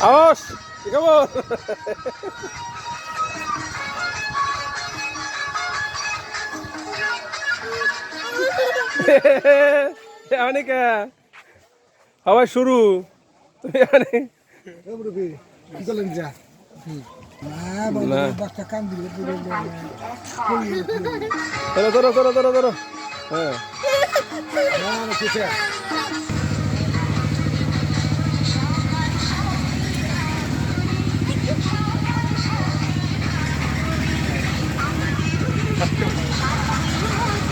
আওস কি খবর? অনেকা হাওয়া শুরু তুমি অনেক ধরো ধরো ধরো ধরো ধরো হ্যাঁ